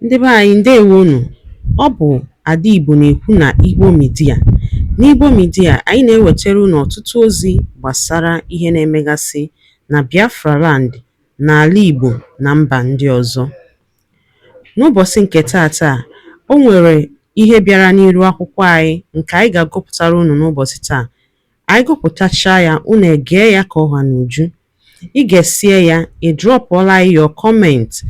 Ndị be anyị ndewonu. Ọ bụ Ada Igbo na-ekwu na Igbo Media. N'Igbo Media, anyị na-ewetara unu ọtụtụ ozi gbasara ihe na-emegasị na Biafra land, n'ala Igbo na mba ndị ọzọ. N'ụbọchị nke taata, o nwere ihe bịara n'iru akwụkwọ anyị nke anyị ga-agụpụtara unu n'ụbọchị taa. Anyị gụpụtachaa ya, unu egee ya ka ọha n'uju. Ị ga-esie ya, ị drọpụọla your comment,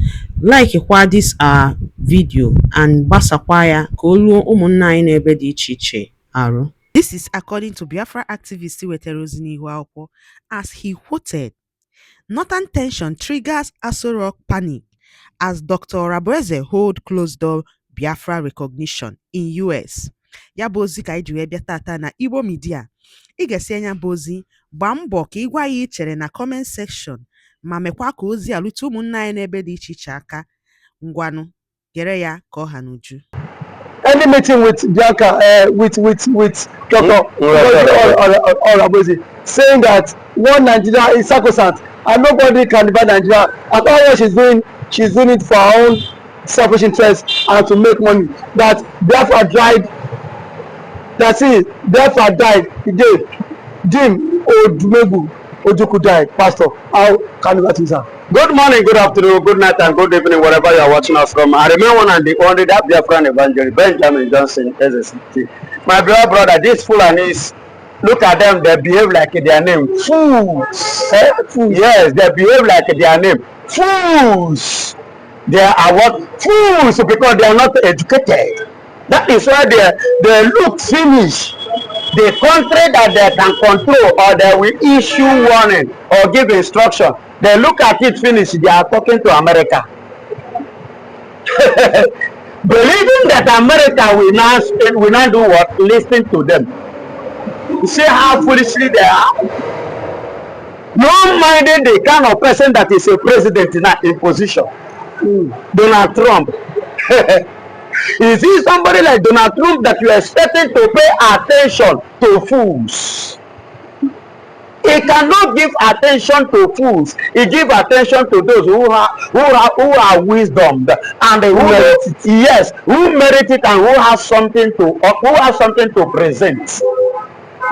like kwa this our video and gbasakwa ya ka o ruo ụmụnna anyị n'ebe dị iche iche arụ. This is according to Biafra activist wetara ozi n'ihu akwụkwọ as he quoted, "Northern tension triggers Aso Rock panic as Dr. Orabueze hold closed door Biafra recognition in US." Ya bụ ozi ka anyị ji wee bịa tata na Igbo Media. Ị ga-esi anya bụ ozi, gbaa mbọ ka ị gwa ya ichere na comment section ma mekwa ka ozi a rute ụmụnna anyị n'ebe dị iche iche aka. Ngwanụ gere ya ka ọha n'uju. Any meeting with Bianca, with Dr. Orabueze, saying that one Nigeria is sacrosanct and nobody can divide Nigeria. At all what she's doing it for her own selfish interest and to make money. That Biafra died. That's it. Biafra died today. Jim Odumegu Ojuku died. Pastor, how can you answer that? Good morning, good afternoon, good night, and good evening, wherever you are watching us from. I remain one and the only that Biafran evangelist, Benjamin Johnson, SST. My brother, these Fulanis, look at them, they behave like their name. Fools. Fools. Yes, they behave like their name. Fools. They are what? Fools, because they are not educated. That is why they look finish. The country that they can control or they will issue warning or give instruction, they look at it finish, they are talking to America. Believing that America will not do what? Listen to them. You see how foolishly they are? No minding the kind of person that is a president in position. Donald Trump. You see somebody like Donald Trump that you are expecting to pay attention to fools. He cannot give attention to fools. He give attention to those who are wisdom and who merit it and who has something to present.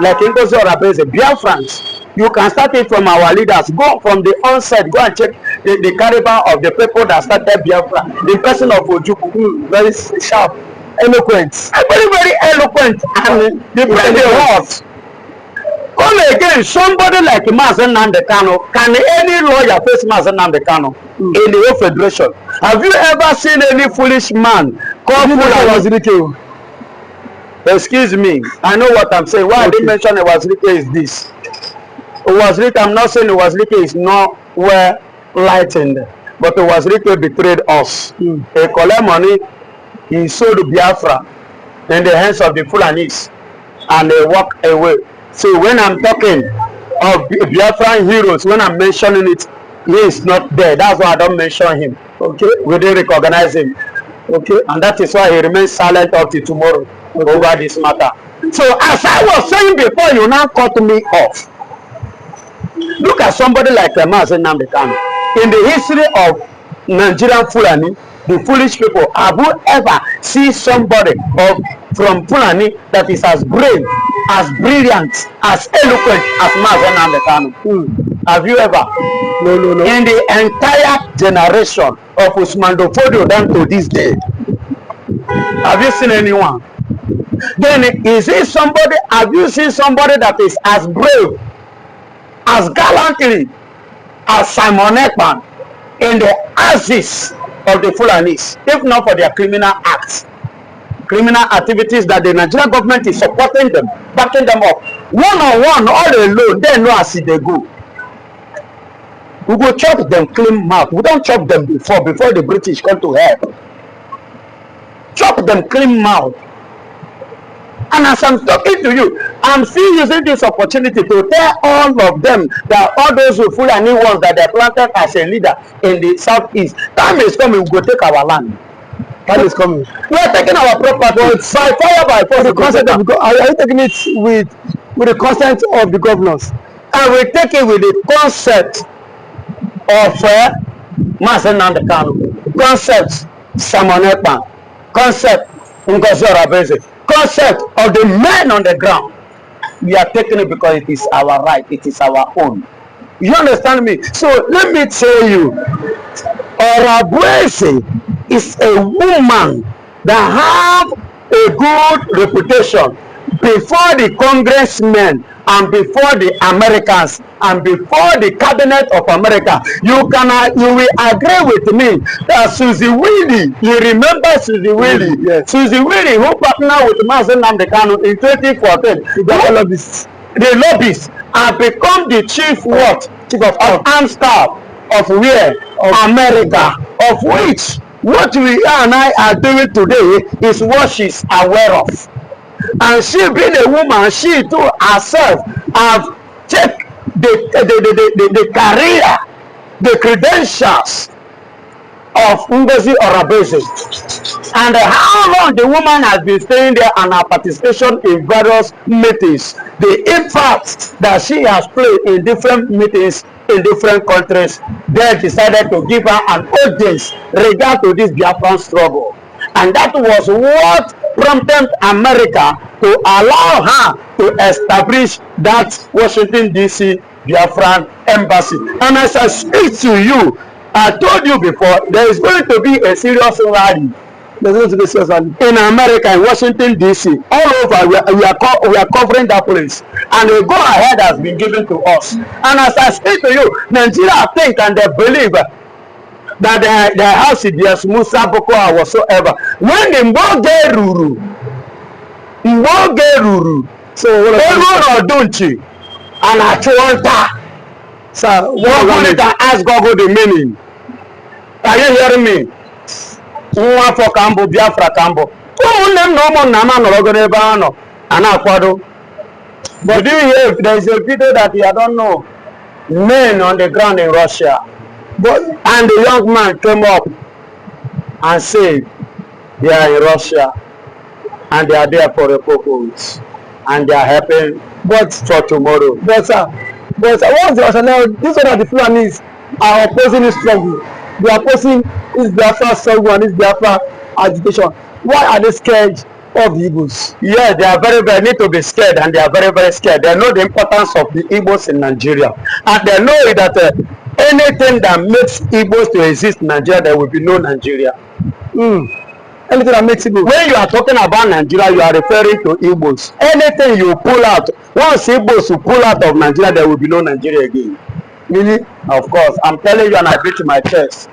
Like Ngozi Orabueze, Biafrans, you can start it from our leaders. Go from the onset. Go and check the caliber of the people that started Biafra. The person of Ojukwu, very sharp, eloquent, very eloquent, and the hot. Come again, somebody like nnamdi Kanu. Can any lawyer face nnamdi Kanu in the whole federation? Have you ever seen any foolish man called Wazirike? Excuse me, I know what I'm saying. Why I didn't mention Wazirike is this. Wazirike, I'm not saying Wazirike is not well lightened, but Wazirike betrayed us. He collect money, he sold Biafra in the hands of the Fulanis, and they walk away. So when I'm talking of Biafran heroes, when I'm mentioning it, he is not there. That's why I don't mention him. Okay, we didn't recognize him. Okay, and that is why he remains silent up to tomorrow over this matter. So as I was saying before, you now cut me off. Look at somebody like nnamdi Kanu. In the history of Nigerian Fulani, the foolish people, have you ever seen somebody from Fulani that is as brave, as brilliant, as eloquent as nnamdi Kanu? Have you ever? No. In the entire generation of Usman Dofodio down to this day, have you seen anyone? Then have you seen somebody that is as brave, as gallantly as Simon Ekpa in the axis of the Fulanis, if not for their criminal acts, criminal activities that the Nigerian government is supporting them, backing them up, one, all alone, they know as they go. We go chop them clean mouth. We don't chop them before the British come to help. Chop them clean mouth. And as I'm talking to you, I'm still using this opportunity to tell all of them that all those who Fulani ones that they planted as a leader in the southeast, time is coming, we go take our land. Time is coming. We are taking our property by fire by force. Are you taking it with the consent of the governors? I will take it with the concept of nnamdi Kanu. Concept Simon Ekpa, concept Ngozi Orabueze, concept of the men on the ground. We are taking it because it is our right, it is our own. You understand me? So let me tell you, Orabueze is a woman that have a good reputation before the congressmen and before the Americans and before the cabinet of America. You will agree with me that Susie Willie, you remember Susie Willie? Yes. Susie Willie, who partnered with nnamdi Kanu in 2014. The lobbyists have become the chief what? Chief of armed staff of where? Of America. Of which what we and I are doing today is what she's aware of. And she being a woman, she too herself have checked the career, the credentials of Ngozi Orabueze, and how long the woman has been staying there and her participation in various meetings, the impact that she has played in different meetings in different countries. They decided to give her an audience regard to this Biafran struggle, and that was what prompted America to allow her to establish that Washington DC Biafran embassy. And as I speak to you, I told you before, there is going to be a serious rally. There's going to be a serious rally in America, in Washington DC, all over. We are covering that place, and a go ahead has been given to us. And as I speak to you, Nigeria think and they believe that the house is Musa Boko or whatsoever. When the Mboge Ruru, so don't you? And I told her, sir, what ask Google the meaning. Are you hearing me? Nwa for Cambo, Biafra Cambo. But do you hear there is a video that I don't know? Men on the ground in Russia. And the young man came up and said they are in Russia and they are there for a purpose and they are helping for tomorrow. But what's the rationale? This one of the Fulanis are opposing this struggle. They are opposing this Biafra struggle and this Biafra agitation. Why are they scared of the Igbos? Yeah, they are very need to be scared, and they are very scared. They know the importance of the Igbos in Nigeria, and they know that anything that makes Igbos to exist in Nigeria, there will be no Nigeria. Anything that makes Igbos. When you are talking about Nigeria, you are referring to Igbos. Anything you pull out, once Igbos you pull out of Nigeria, there will be no Nigeria again. Really? Of course. I'm telling you, and I beat my chest.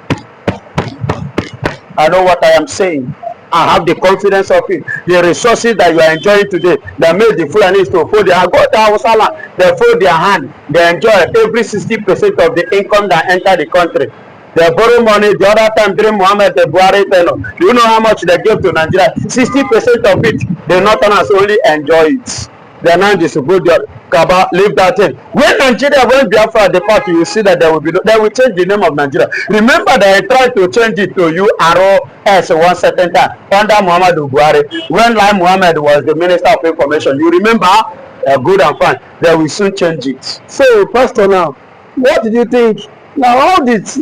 I know what I am saying. I have the confidence of it. The resources that you are enjoying today, that made the Fulanis to fold their hand, go to Hausa land, they fold their hand, they enjoy every 60% of the income that enter the country. They borrow money. The other time during Muhammad the Buhari tenure, do you know how much they gave to Nigeria? 60% of it, the Northerners only enjoy it. They are not distribute their Kaba, leave that thing. When Nigeria, when Biafra depart, you see that they will change the name of Nigeria. Remember they tried to change it to UROS one certain time under Muhammad Buhari. When Lai Muhammad was the Minister of Information, you remember? Good and fine. They will soon change it. So, Pastor, now, what did you think? Now, how is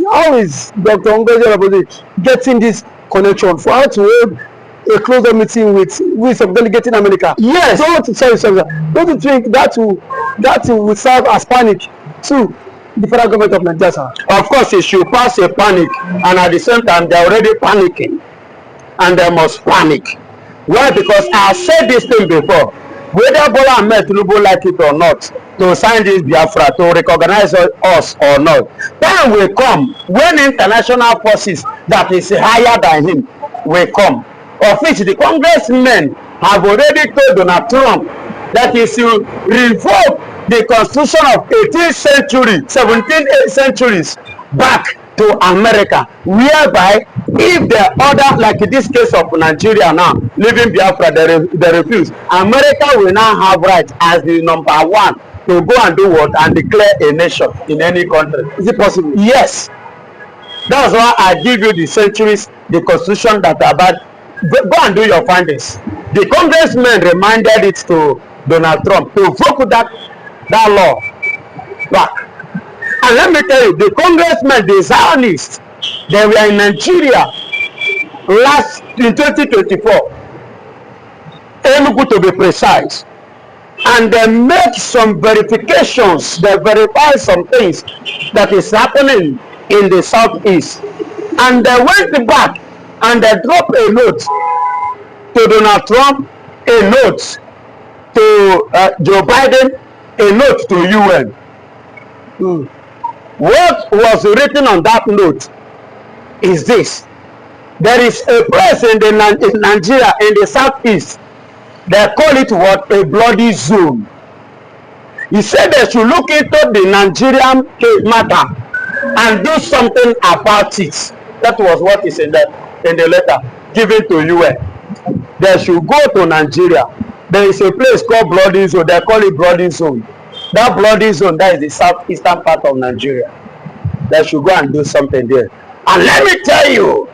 Dr. Ngozi Orabueze getting this connection for her to hold a closer meeting with some delegate in America? Yes. Don't you think that will serve as panic to the federal government of Nigeria? Of course, it should pass a panic, and at the same time, they are already panicking, and they must panic. Why? Because I said this thing before. Whether Bola Ahmed Tinubu like it or not, to sign this Biafra, to recognize us or not, time will come when international forces that is higher than him will come. Of which the congressmen have already told Donald Trump that he should revoke the constitution of 18th century, 17th centuries back to America, whereby if the order, like in this case of Nigeria now, leaving Biafra, they refuse. America will now have right as the number one to go and do what and declare a nation in any country. Is it possible? Yes. That's why I give you the centuries, the constitution that are bad. Go and do your findings. The congressmen reminded it to Donald Trump to vote that law back. And let me tell you, the congressmen, the Zionists, they were in Nigeria last in 2024, Enugu to be precise, and they make some verifications, they verify some things that is happening in the southeast, and they went back and they dropped a note to Donald Trump, a note to Joe Biden, a note to UN. What was written on that note is this: there is a place in Nigeria, in the southeast, they call it what? A bloody zone. He said they should look into the Nigerian matter and do something about it. That was what is in the letter given to UN. They should go to Nigeria. There is a place called bloody zone. They call it bloody zone. That bloody zone, that is the southeastern part of Nigeria. They should go and do something there. And let me tell you,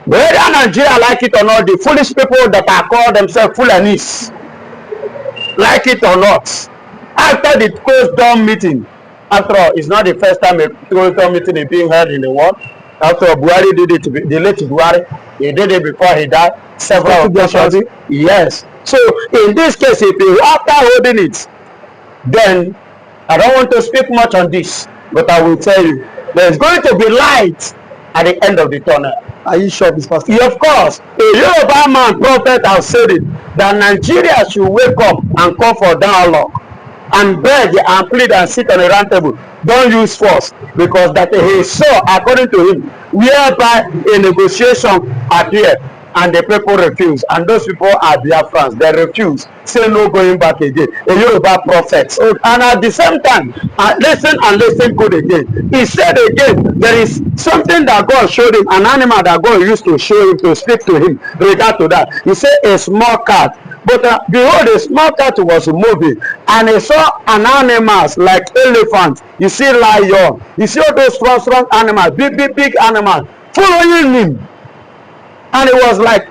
whether Nigeria like it or not, the foolish people that are called themselves Fulanis, like it or not, after the closed down meeting, after all, it's not the first time a closed down meeting is being held in the world. After all, Buhari did it, the late Buhari, he did it before he died, several occasions. Yes. So in this case, if you after holding it, then I don't want to speak much on this, but I will tell you, there is going to be light at the end of the tunnel. Are you sure, Mr. Pastor? Yeah, of course. A Yoruba man prophet has said it, that Nigeria should wake up and call for dialogue and beg and plead and sit on a round table. Don't use force, because that he saw, according to him, whereby a negotiation appeared and the people refuse, and those people are Biafrans. They refuse, say no going back again. A Yoruba prophet. And at the same time, listen good again. He said again, there is something that God showed him, an animal that God used to show him, to speak to him regard to that. He said a small cat. But behold, a small cat was moving, and he saw an animals like elephant. You see lion. You see all those strong animals, big animals following him. And it was like,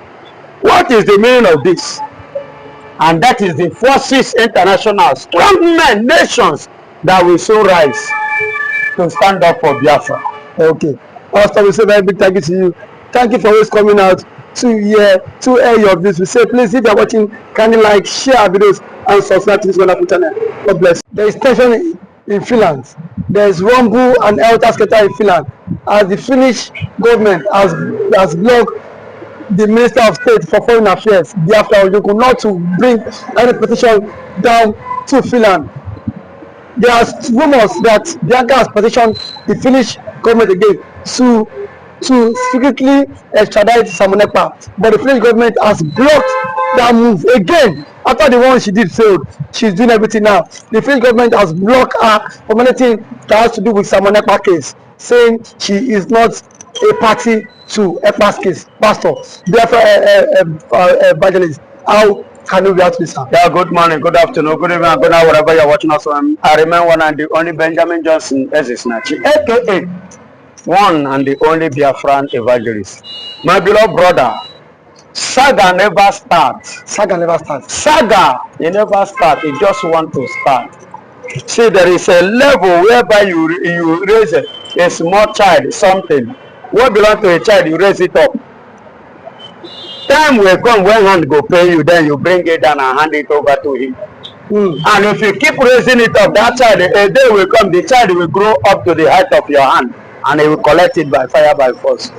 what is the meaning of this? And that is the forces international, strong men, nations that will soon rise to stand up for Biafra. Okay. Pastor, we say very big thank you to you. Thank you for always coming out to air your views. We say, please, if you are watching, kindly like, share our videos, and subscribe to this wonderful channel. God bless. There is tension in Finland. There is rumble and elder scatter in Finland, as the Finnish government has blocked the Minister of State for Foreign Affairs, BIAFRA, not to bring any petition down to Finland. There are rumors that Bianca has petitioned the Finnish government again to secretly extradite Simon Ekpa, but the Finnish government has blocked that move again. After the one she did failed, she's doing everything now. The Finnish government has blocked her from anything that has to do with Simon Ekpa case, saying she is not a party to Ekpa's case. Pastor, therefore, evangelist, how can you react to this? Yeah, good morning, good afternoon, good evening, good night, wherever you're watching us. I remain one and the only Benjamin Johnson Ezisnachi, aka one and the only Biafran evangelist. My beloved brother, saga never starts. Saga never starts. Saga, you never start. You just want to start. See, there is a level whereby you raise a small child, something. What belongs to a child, you raise it up. Time will come when hand go pay you, then you bring it down and hand it over to him. And if you keep raising it up, that child, a day will come, the child will grow up to the height of your hand, and he will collect it by fire, by force.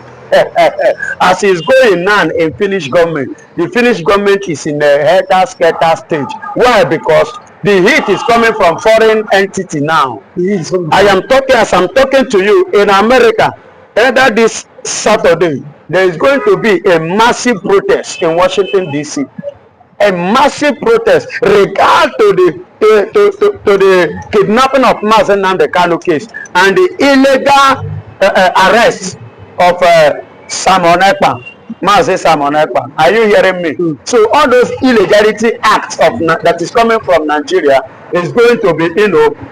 As he's going now in Finnish government, the Finnish government is in a helter-skelter stage. Why? Because the heat is coming from foreign entity now. I am talking, as I'm talking to you, in America, either this Saturday, there is going to be a massive protest in Washington, D.C. A massive protest regard to the kidnapping of nnamdi Kanu case and the illegal arrest of Simon Ekpa. Simon Ekpa. Are you hearing me? So all those illegality acts that is coming from Nigeria is going to be,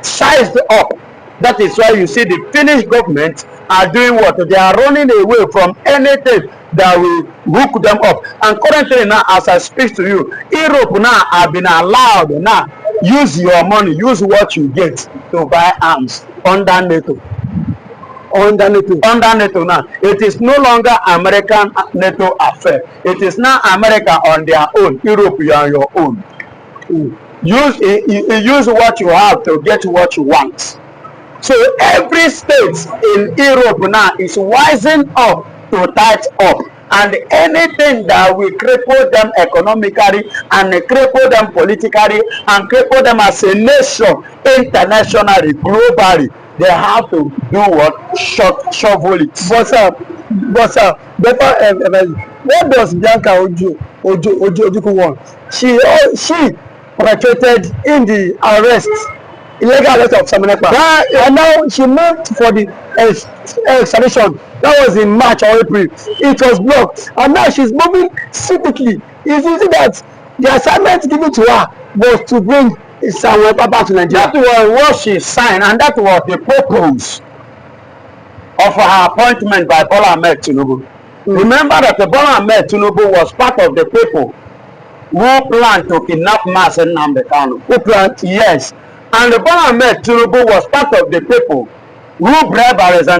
sized up. That is why you see the Finnish government are doing what? They are running away from anything that will hook them up. And currently now, as I speak to you, Europe now have been allowed now, use your money, use what you get to buy arms under NATO. under NATO. Under NATO now. It is no longer American NATO affair. It is now America on their own. Europe, you are on your own. Use what you have to get what you want. So every state in Europe now is wising up to tight up, and anything that will cripple them economically and cripple them politically and cripple them as a nation internationally, globally, they have to do what? Shovel it. But sir, what does Bianca Ojukwu want? She perpetrated in the illegal arrest of Simon Ekpa. And now she moved for the extradition. That was in March or April. It was blocked. And now she's moving secretly. Is it that the assignment given to her was to bring Simon Ekpa back to Nigeria? That was what she signed, and that was the purpose of her appointment by Bola Ahmed Tinubu. Remember that Bola Ahmed Tinubu was part of the people who planned to kidnap mass nnamdi Kanu. Who planned? Yes. And Bola Ahmed Tinubu was part of the people who bribed Alexander.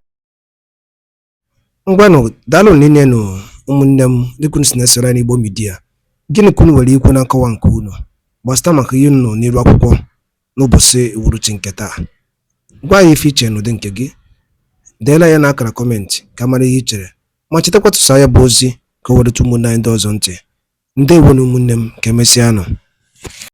Ngwano dalo nene no ụmụnne m dịkwunu si na-esere n'Igbo Media. Gịnị ka unu nwere ikwu na nkọwa nke unu gbasara maka ihe unu nọ n'iru akwụkwọ n'ụbọchị uhuruchi nke taa? Gwa ya ife iche n'ụdị nke gị, deela ya n'akara kọmentị ka mara ihe i chere, ma chetakwa tụsa ya bụ ozi ka o werete ụmụnne anyị ndị ọzọ ntị. Ndewo na ụmụnne m, ka emesịanụ.